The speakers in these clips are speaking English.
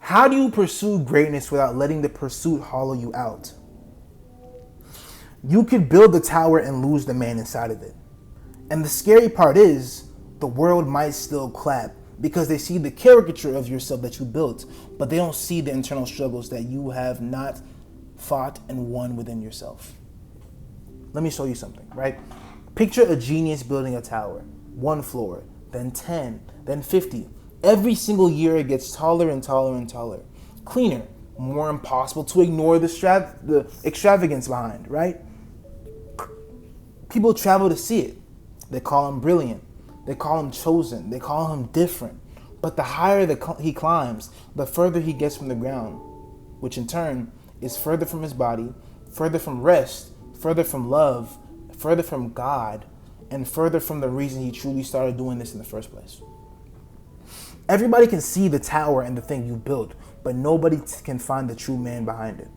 How do you pursue greatness without letting the pursuit hollow you out? You could build the tower and lose the man inside of it. And the scary part is, the world might still clap because they see the caricature of yourself that you built, but they don't see the internal struggles that you have not fought and won within yourself. Let me show you something, right? Picture a genius building a tower, 1 floor, then 10, then 50. Every single year it gets taller and taller and taller. Cleaner, more impossible to ignore the extravagance behind, right? People travel to see it. They call him brilliant. They call him chosen. They call him different. But the higher he climbs, the further he gets from the ground, which in turn is further from his body, further from rest, further from love, further from God, and further from the reason he truly started doing this in the first place. Everybody can see the tower and the thing you built, but nobody can find the true man behind it.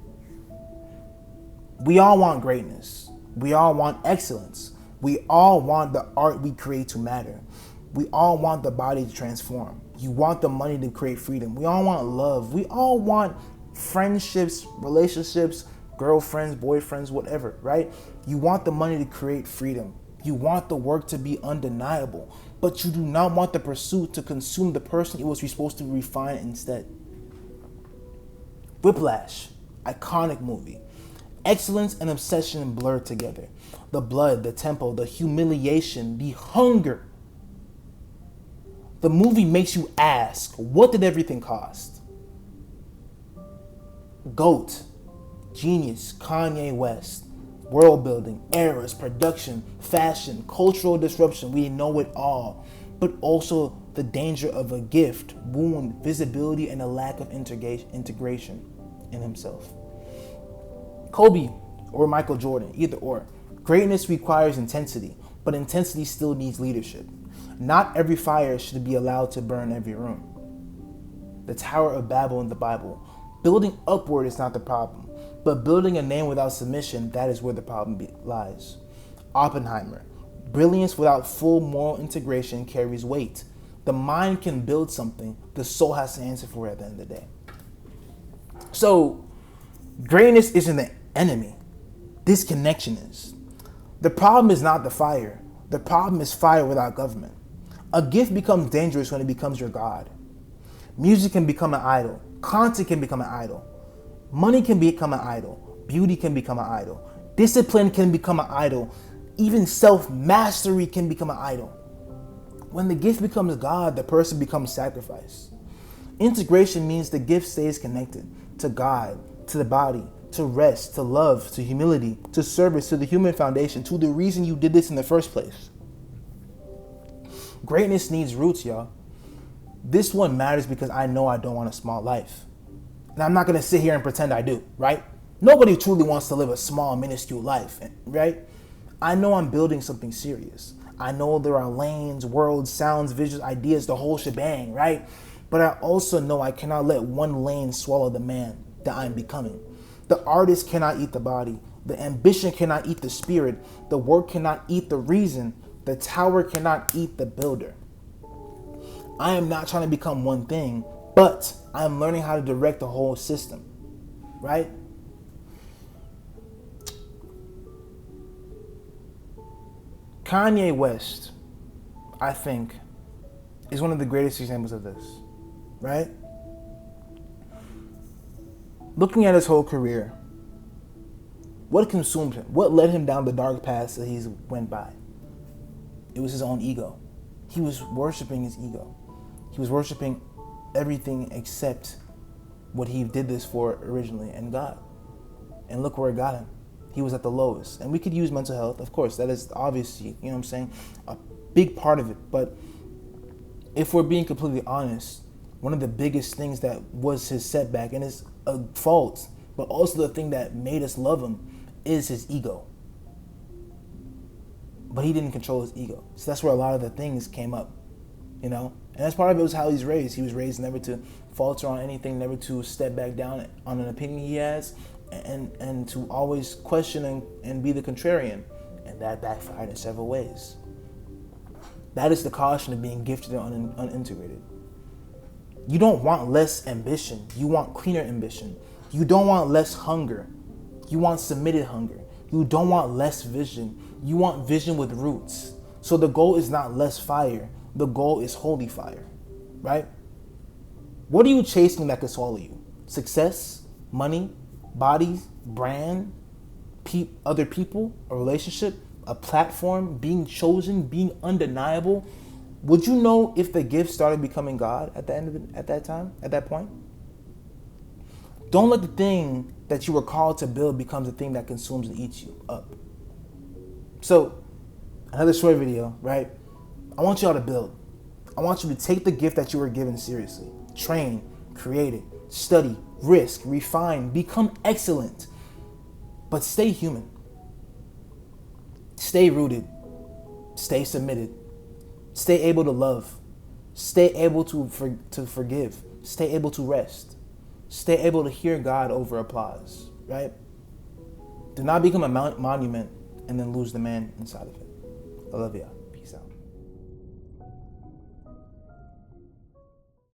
We all want greatness. We all want excellence. We all want the art we create to matter. We all want the body to transform. You want the money to create freedom. We all want love. We all want friendships, relationships, girlfriends, boyfriends, whatever, right? You want the money to create freedom. You want the work to be undeniable, but you do not want the pursuit to consume the person it was supposed to refine instead. Whiplash, iconic movie. Excellence and obsession blur together. The blood, the tempo, the humiliation, the hunger. The movie makes you ask, what did everything cost? GOAT, genius, Kanye West, world building, eras, production, fashion, cultural disruption. We know it all, but also the danger of a gift, wound, visibility, and a lack of integration in himself. Kobe or Michael Jordan, either or. Greatness requires intensity, but intensity still needs leadership. Not every fire should be allowed to burn every room. The Tower of Babel in the Bible. Building upward is not the problem, but building a name without submission, that is where the problem lies. Oppenheimer. Brilliance without full moral integration carries weight. The mind can build something, the soul has to answer for it at the end of the day. So, greatness isn't the enemy. Disconnection is. The problem is not the fire. The problem is fire without government. A gift becomes dangerous when it becomes your God. Music can become an idol. Content can become an idol. Money can become an idol. Beauty can become an idol. Discipline can become an idol. Even self-mastery can become an idol. When the gift becomes God, the person becomes sacrifice. Integration means the gift stays connected to God, to the body, to rest, to love, to humility, to service, to the human foundation, to the reason you did this in the first place. Greatness needs roots, y'all. This one matters because I know I don't want a small life. And I'm not going to sit here and pretend I do, right? Nobody truly wants to live a small, minuscule life, right? I know I'm building something serious. I know there are lanes, worlds, sounds, visions, ideas, the whole shebang, right? But I also know I cannot let one lane swallow the man that I'm becoming. The artist cannot eat the body. The ambition cannot eat the spirit. The work cannot eat the reason. The tower cannot eat the builder. I am not trying to become one thing, but I am learning how to direct the whole system, right? Kanye West, I think, is one of the greatest examples of this, right? Looking at his whole career, what consumed him? What led him down the dark paths that he's went by? It was his own ego. He was worshiping his ego. He was worshiping everything except what he did this for originally, and God. And look where it got him. He was at the lowest. And we could use mental health, of course. That is obviously, you know what I'm saying, a big part of it. But if we're being completely honest, one of the biggest things that was his setback, and it's a fault, but also the thing that made us love him, is his ego. But he didn't control his ego. So that's where a lot of the things came up, you know? And that's part of it was how he's raised. He was raised never to falter on anything, never to step back down on an opinion he has, and to always question and be the contrarian. And that backfired in several ways. That is the caution of being gifted and unintegrated. You don't want less ambition. You want cleaner ambition. You don't want less hunger. You want submitted hunger. You don't want less vision. You want vision with roots. So the goal is not less fire. The goal is holy fire, right? What are you chasing that could swallow you? Success, money, bodies, brand, other people, a relationship, a platform, being chosen, being undeniable. Would you know if the gift started becoming God at that point? Don't let the thing that you were called to build become the thing that consumes and eats you up. So, another short video, right? I want y'all to build. I want you to take the gift that you were given seriously. Train, create it, study, risk, refine, become excellent. But stay human. Stay rooted. Stay submitted. Stay able to love. Stay able to forgive. Stay able to rest. Stay able to hear God over applause, right? Do not become a monument and then lose the man inside of it. I love y'all.